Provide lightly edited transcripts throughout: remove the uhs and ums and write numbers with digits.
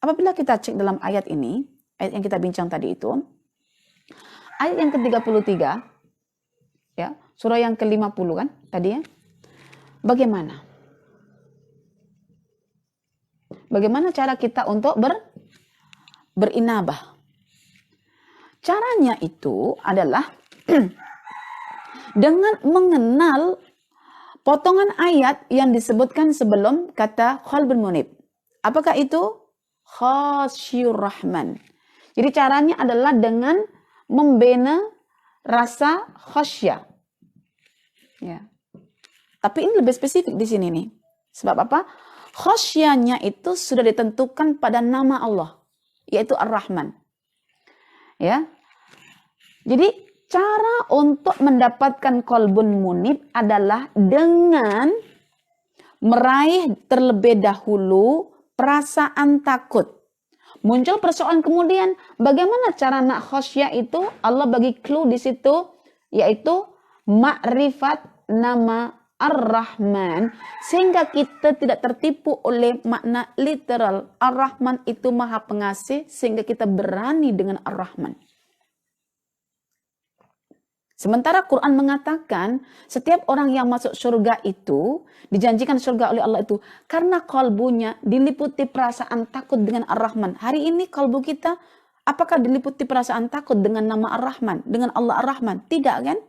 Apabila kita cek dalam ayat ini, ayat yang kita bincang tadi itu, ayat yang ke-33, ya, surah yang ke-50 kan tadi ya. Bagaimana? Bagaimana cara kita untuk berinabah? Caranya itu adalah dengan mengenal potongan ayat yang disebutkan sebelum kata qalbun munib. Apakah itu? Khasyur Rahman. Jadi caranya adalah dengan membina rasa khasyah. Ya. Tapi ini lebih spesifik di sini nih. Sebab apa? Khasyahnya itu sudah ditentukan pada nama Allah, yaitu Ar-Rahman. Ya. Jadi cara untuk mendapatkan qalbun munib adalah dengan meraih terlebih dahulu perasaan takut. Muncul persoalan kemudian, bagaimana cara nak khasyah itu? Allah bagi clue di situ, yaitu makrifat nama Ar-Rahman, sehingga kita tidak tertipu oleh makna literal. Ar-Rahman itu maha pengasih, sehingga kita berani dengan Ar-Rahman. Sementara Quran mengatakan setiap orang yang masuk surga itu dijanjikan surga oleh Allah itu karena kalbunya diliputi perasaan takut dengan Ar-Rahman. Hari ini kalbu kita apakah diliputi perasaan takut dengan nama Ar-Rahman, dengan Allah Ar-Rahman? Tidak kan?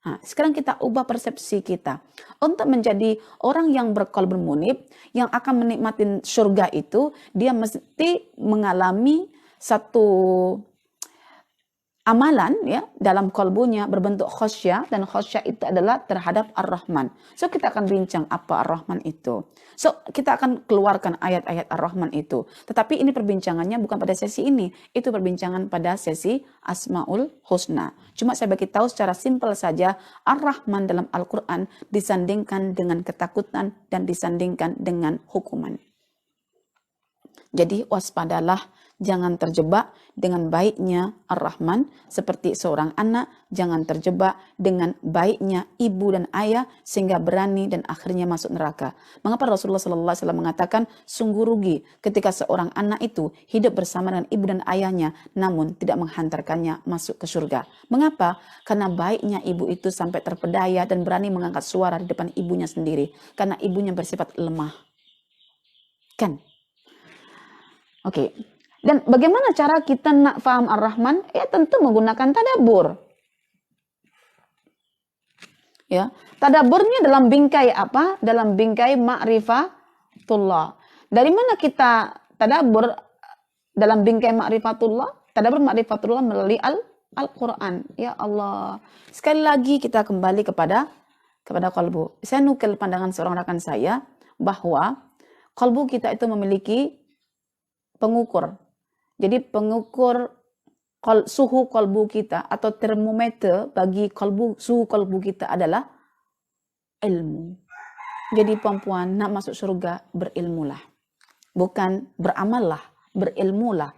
Nah, sekarang kita ubah persepsi kita untuk menjadi orang yang berkalbun munib, yang akan menikmati surga itu, dia mesti mengalami satu amalan ya dalam kalbunya berbentuk khasyah, dan khasyah itu adalah terhadap Ar-Rahman. So kita akan bincang apa Ar-Rahman itu. So kita akan keluarkan ayat-ayat Ar-Rahman itu. Tetapi ini perbincangannya bukan pada sesi ini, itu perbincangan pada sesi Asmaul Husna. Cuma saya bagi tahu secara simpel saja, Ar-Rahman dalam Al-Quran disandingkan dengan ketakutan dan disandingkan dengan hukuman. Jadi waspadalah, jangan terjebak dengan baiknya Ar-Rahman seperti seorang anak, jangan terjebak dengan baiknya ibu dan ayah sehingga berani dan akhirnya masuk neraka. Mengapa Rasulullah SAW mengatakan sungguh rugi ketika seorang anak itu hidup bersama dengan ibu dan ayahnya namun tidak menghantarkannya masuk ke surga. Mengapa? Karena baiknya ibu itu sampai terpedaya dan berani mengangkat suara di depan ibunya sendiri karena ibunya bersifat lemah. Kan? Oke. Dan bagaimana cara kita nak faham Ar-Rahman? Ya tentu menggunakan tadabbur. Ya, tadabburnya dalam bingkai apa? Dalam bingkai ma'rifatullah. Dari mana kita tadabbur dalam bingkai ma'rifatullah? Tadabbur ma'rifatullah melalui Al-Quran. Ya Allah. Sekali lagi kita kembali kepada kalbu. Saya nukil pandangan seorang rekan saya bahwa kalbu kita itu memiliki pengukur. Jadi pengukur suhu kalbu kita atau termometer bagi suhu kalbu kita adalah ilmu. Jadi perempuan nak masuk surga, berilmulah. Bukan beramallah, berilmulah.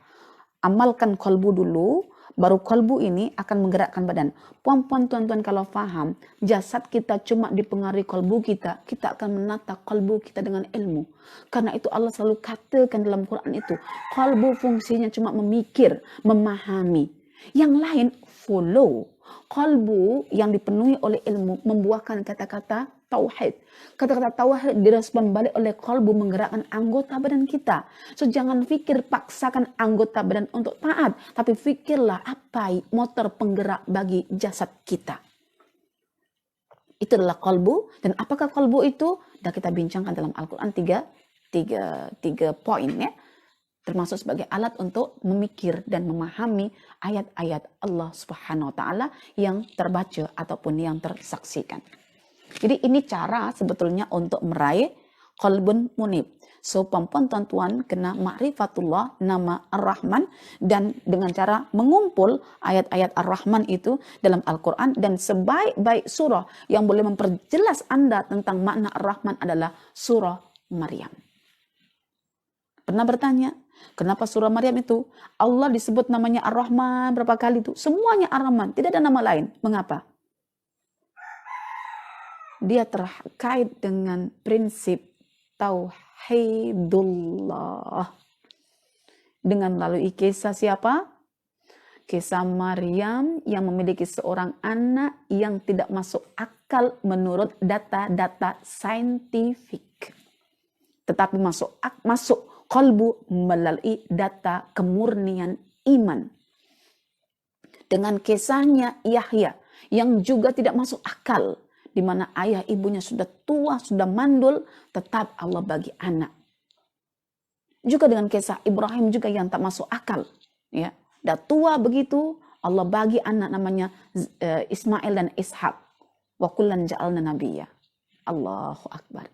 Amalkan kalbu dulu, baru kalbu ini akan menggerakkan badan. Puan-puan, tuan-tuan, kalau faham, jasad kita cuma dipengaruhi kalbu kita, kita akan menata kalbu kita dengan ilmu. Karena itu Allah selalu katakan dalam Quran itu, kalbu fungsinya cuma memikir, memahami. Yang lain follow. Kalbu yang dipenuhi oleh ilmu membuahkan kata-kata tauhid. Kata-kata tauhid direspon balik oleh kalbu menggerakkan anggota badan kita. So jangan pikir paksakan anggota badan untuk taat, tapi fikirlah apa motor penggerak bagi jasad kita. Itu adalah kalbu. Dan apakah kalbu itu? Sudah kita bincangkan dalam Al-Quran tiga poin ya. Termasuk sebagai alat untuk memikir dan memahami ayat-ayat Allah Subhanahu wa taala yang terbaca ataupun yang tersaksikan. Jadi ini cara sebetulnya untuk meraih qalbun munib. So perempuan tuan-tuan kena ma'rifatullah nama Ar-Rahman dan dengan cara mengumpul ayat-ayat Ar-Rahman itu dalam Al-Quran, dan sebaik-baik surah yang boleh memperjelas Anda tentang makna Ar-Rahman adalah surah Maryam. Pernah bertanya, kenapa surah Maryam itu Allah disebut namanya Ar-Rahman berapa kali itu? Semuanya Ar-Rahman, tidak ada nama lain. Mengapa? Dia terkait dengan prinsip tauhidullah. Dengan melalui kisah siapa? Kisah Maryam yang memiliki seorang anak yang tidak masuk akal menurut data-data saintifik. Tetapi masuk kalbu melalui data kemurnian iman. Dengan kisahnya Yahya yang juga tidak masuk akal, di mana ayah ibunya sudah tua, sudah mandul, tetap Allah bagi anak. Juga dengan kisah Ibrahim juga yang tak masuk akal, ya. Dah tua begitu, Allah bagi anak namanya Ismail dan Ishak. Wa kullan ja'alna nabiyya. Allahu Akbar.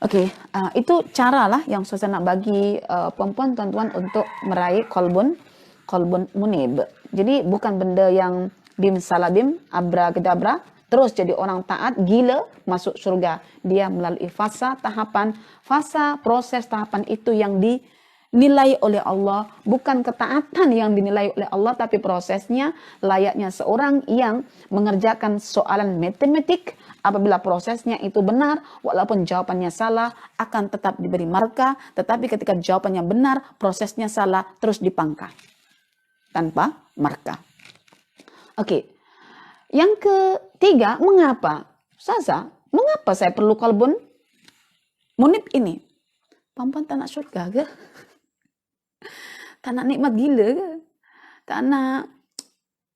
Oke, itu cara lah yang saya nak bagi perempuan tuan-tuan untuk meraih kolbun munib. Jadi bukan benda yang bim salabim, abra-kedabra, terus jadi orang taat, gila, masuk surga. Dia melalui proses tahapan itu yang dinilai oleh Allah, bukan ketaatan yang dinilai oleh Allah, tapi prosesnya layaknya seorang yang mengerjakan soalan matematik. Apabila prosesnya itu benar, walaupun jawabannya salah, akan tetap diberi markah. Tetapi ketika jawabannya benar, prosesnya salah, terus dipangkah tanpa markah. Oke. Yang ketiga, mengapa? Ustazah, mengapa saya perlu kolbun munib ini? Perempuan tak nak surga ke? Tak nak nikmat gila ke? Tak nak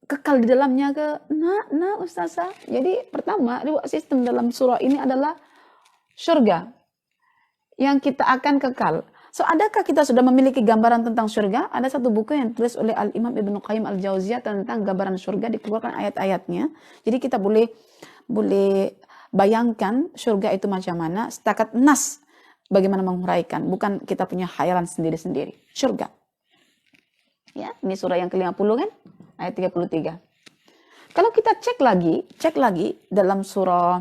kekal di dalamnya ke? Nak Ustazah. Jadi pertama, reward system dalam surah ini adalah surga yang kita akan kekal. So, adakah kita sudah memiliki gambaran tentang surga? Ada satu buku yang ditulis oleh Al-Imam Ibnu Qayyim Al-Jauziyah tentang gambaran surga, dikeluarkan ayat-ayatnya. Jadi kita boleh bayangkan surga itu macam mana, setakat nas bagaimana menguraikan, bukan kita punya khayalan sendiri-sendiri. Surga. Ya, ini surah yang ke-50 kan? Ayat 33. Kalau kita cek lagi dalam surah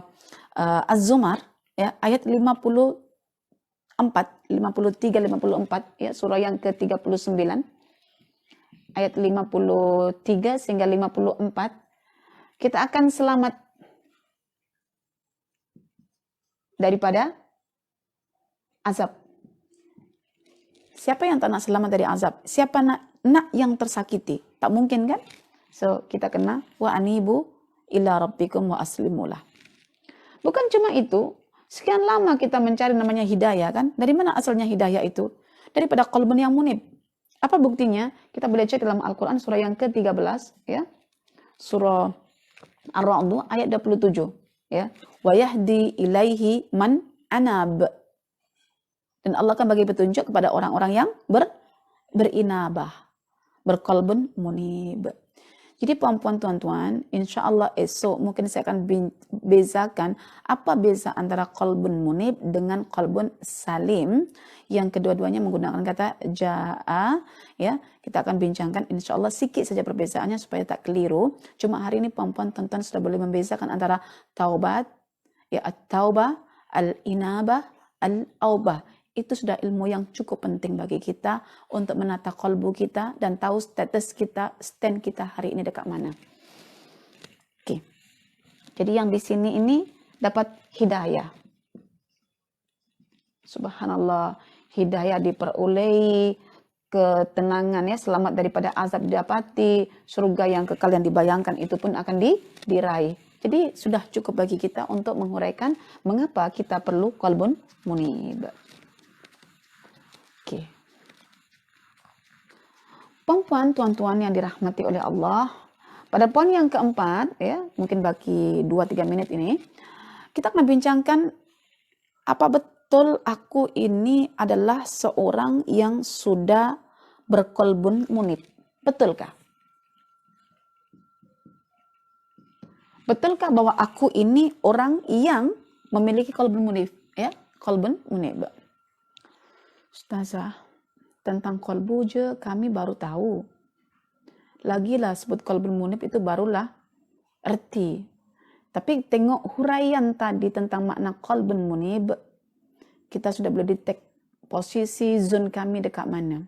Az-Zumar, ya, ayat 53-54, ya, surah yang ke-39, ayat 53 sehingga 54, kita akan selamat daripada azab. Siapa yang tak nak selamat dari azab? Siapa nak yang tersakiti? Tak mungkin kan? So, kita kena wa anibu ila rabbikum wa aslimulah. Bukan cuma itu, sekian lama kita mencari namanya hidayah kan? Dari mana asalnya hidayah itu? Daripada qalbun yang munib. Apa buktinya? Kita boleh cek dalam Al-Quran surah yang ke-13, ya. Surah Ar-Ra'd ayat 27, ya. Wa yahdi ilaihi man anab. Dan Allah akan bagi petunjuk kepada orang-orang yang berinabah, berqalbun munib. Jadi perempuan tuan-tuan, insya Allah esok mungkin saya akan bezakan apa beza antara qalbun munib dengan qalbun salim, yang kedua-duanya menggunakan kata ja'a, ya. Kita akan bincangkan insya Allah sikit saja perbezaannya supaya tak keliru. Cuma hari ini perempuan tuan-tuan sudah boleh membezakan antara taubat, ya, at-taubah, al-inabah, al-aubah. Itu sudah ilmu yang cukup penting bagi kita untuk menata kalbu kita dan tahu status kita, stand kita hari ini dekat mana. Oke. Jadi yang di sini ini dapat hidayah. Subhanallah, hidayah diperolehi, ketenangan, ya, selamat daripada azab didapati, surga yang kekal yang dibayangkan itu pun akan diraih. Jadi sudah cukup bagi kita untuk menguraikan mengapa kita perlu qalbun munib. Oke. Perempuan tuan-tuan yang dirahmati oleh Allah, pada poin yang keempat, ya, mungkin bagi 2-3 menit ini, kita akan bincangkan apa betul aku ini adalah seorang yang sudah berqalbun munib. Betulkah? Betulkah bahwa aku ini orang yang memiliki qalbun munib, ya? Qalbun munib. Ustazah, tentang qalbu je kami baru tahu. Lagilah sebut qalbun munib itu barulah erti. Tapi tengok huraian tadi tentang makna qalbun munib, kita sudah boleh detect posisi zon kami dekat mana.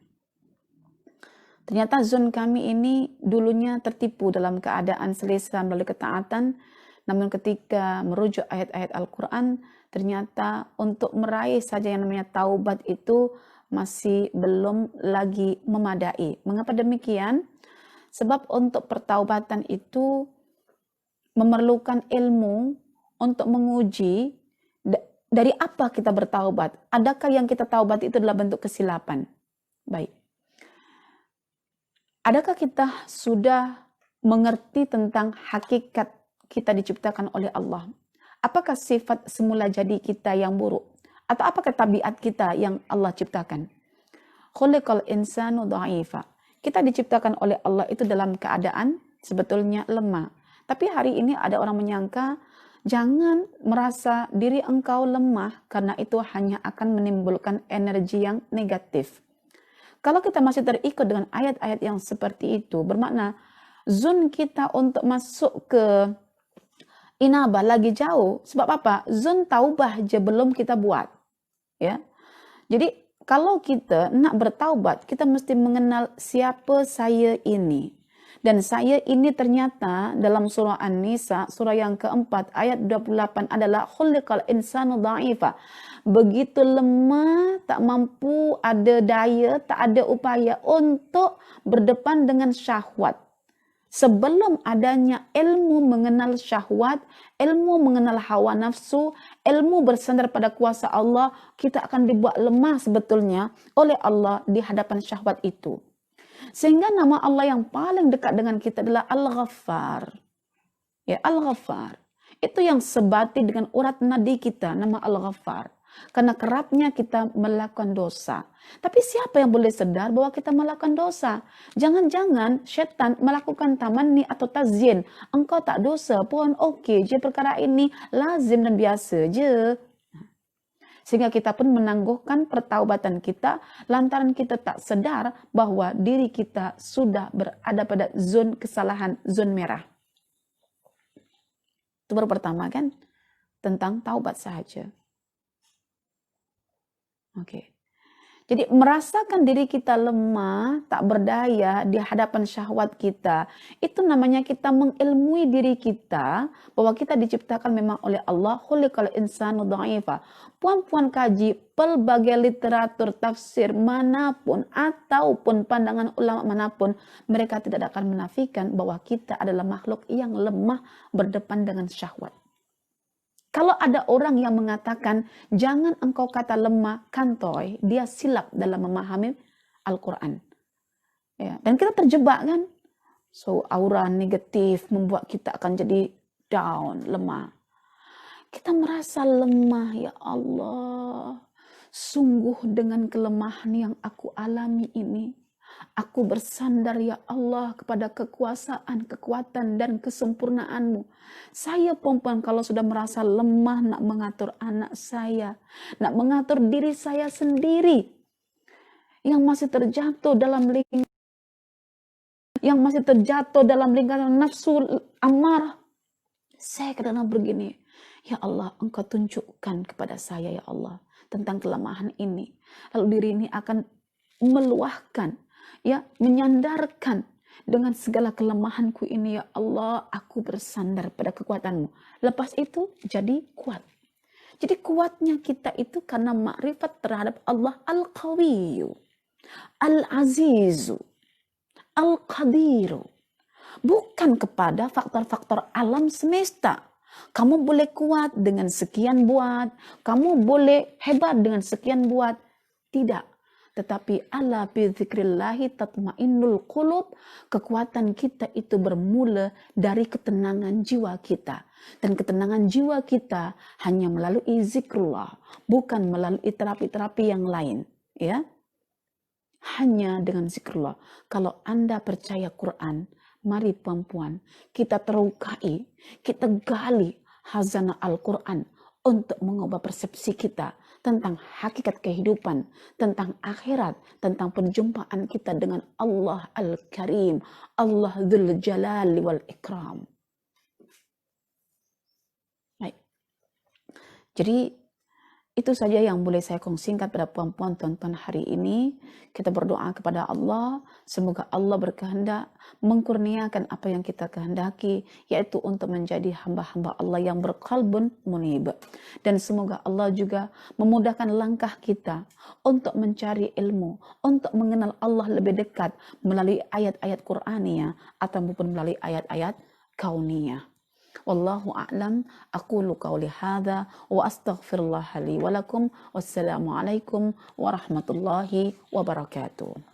Ternyata zon kami ini dulunya tertipu dalam keadaan selesa melalui ketaatan, namun ketika merujuk ayat-ayat Al-Quran, ternyata untuk meraih saja yang namanya taubat itu masih belum lagi memadai. Mengapa demikian? Sebab untuk pertaubatan itu memerlukan ilmu untuk menguji dari apa kita bertaubat. Adakah yang kita taubat itu adalah bentuk kesilapan? Baik. Adakah kita sudah mengerti tentang hakikat kita diciptakan oleh Allah? Apakah sifat semula jadi kita yang buruk? Atau apakah tabiat kita yang Allah ciptakan? Khuliqal insanu dha'ifa. Kita diciptakan oleh Allah itu dalam keadaan sebetulnya lemah. Tapi hari ini ada orang menyangka, jangan merasa diri engkau lemah karena itu hanya akan menimbulkan energi yang negatif. Kalau kita masih terikut dengan ayat-ayat yang seperti itu, bermakna zon kita untuk masuk ke inabah lagi jauh. Sebab apa? Zon taubah aja belum kita buat. Ya. Jadi kalau kita nak bertaubat, kita mesti mengenal siapa saya ini. Dan saya ini ternyata dalam surah An-Nisa, surah yang keempat, ayat 28 adalah khuliqal insanu dha'ifa. Begitu lemah, tak mampu, ada daya, tak ada upaya untuk berdepan dengan syahwat. Sebelum adanya ilmu mengenal syahwat, ilmu mengenal hawa nafsu, ilmu bersandar pada kuasa Allah, kita akan dibuat lemah sebetulnya oleh Allah di hadapan syahwat itu. Sehingga nama Allah yang paling dekat dengan kita adalah Al-Ghaffar. Ya, Al-Ghaffar. Itu yang sebati dengan urat nadi kita, nama Al-Ghaffar. Karena kerapnya kita melakukan dosa. Tapi siapa yang boleh sedar bahwa kita melakukan dosa? Jangan-jangan setan melakukan tamanni atau tazyin. Engkau tak dosa pun okey je, perkara ini lazim dan biasa je. Sehingga kita pun menangguhkan pertaubatan kita lantaran kita tak sedar bahwa diri kita sudah berada pada zon kesalahan, zon merah. Itu baru pertama kan, tentang taubat sahaja. Oke. Jadi merasakan diri kita lemah, tak berdaya di hadapan syahwat kita, itu namanya kita mengilmui diri kita bahwa kita diciptakan memang oleh Allah, khuliqal insanu dha'ifa. Puan-puan kaji pelbagai literatur tafsir manapun ataupun pandangan ulama manapun, mereka tidak akan menafikan bahwa kita adalah makhluk yang lemah berdepan dengan syahwat. Kalau ada orang yang mengatakan, jangan engkau kata lemah, kantoi, dia silap dalam memahami Al-Quran. Ya, dan kita terjebak kan? So, aura negatif membuat kita akan jadi down, lemah. Kita merasa lemah, ya Allah. Sungguh dengan kelemahan yang aku alami ini, aku bersandar ya Allah kepada kekuasaan, kekuatan dan kesempurnaanmu. Saya perempuan kalau sudah merasa lemah nak mengatur anak saya, nak mengatur diri saya sendiri yang masih terjatuh dalam lingkaran nafsu amarah. Saya kadang-kadang begini, ya Allah engkau tunjukkan kepada saya ya Allah tentang kelemahan ini. Lalu diri ini akan meluahkan, ya, menyandarkan dengan segala kelemahanku ini ya Allah, aku bersandar pada kekuatanmu. Lepas itu jadi kuat. Jadi kuatnya kita itu karena makrifat terhadap Allah Al-Qawiyyu, Al-Azizu, Al-Qadiru. Bukan kepada faktor-faktor alam semesta. Kamu boleh kuat dengan sekian buat, kamu boleh hebat dengan sekian buat. Tidak. Tetapi ala bi dzikrillahi tatmainnul qulub, kekuatan kita itu bermula dari ketenangan jiwa kita. Dan ketenangan jiwa kita hanya melalui zikrullah, bukan melalui terapi-terapi yang lain, ya. Hanya dengan zikrullah. Kalau Anda percaya Quran, mari perempuan, kita terukai, kita gali hazanah Al-Quran untuk mengubah persepsi kita tentang hakikat kehidupan, tentang akhirat, tentang perjumpaan kita dengan Allah Al-Karim, Allah Dzul Jalali wal Ikram. Baik. Jadi Itu saja yang boleh saya kongsikan pada puan-puan tonton hari ini. Kita berdoa kepada Allah, semoga Allah berkehendak mengkurniakan apa yang kita kehendaki, yaitu untuk menjadi hamba-hamba Allah yang berkalbun munib. Dan semoga Allah juga memudahkan langkah kita untuk mencari ilmu, untuk mengenal Allah lebih dekat melalui ayat-ayat Qur'aniyah ataupun melalui ayat-ayat kauniyah. Wallahu a'lam, aqulu qawli hadza wa astaghfirullah li wa lakum. Wassalamu alaikum warahmatullahi wabarakatuh.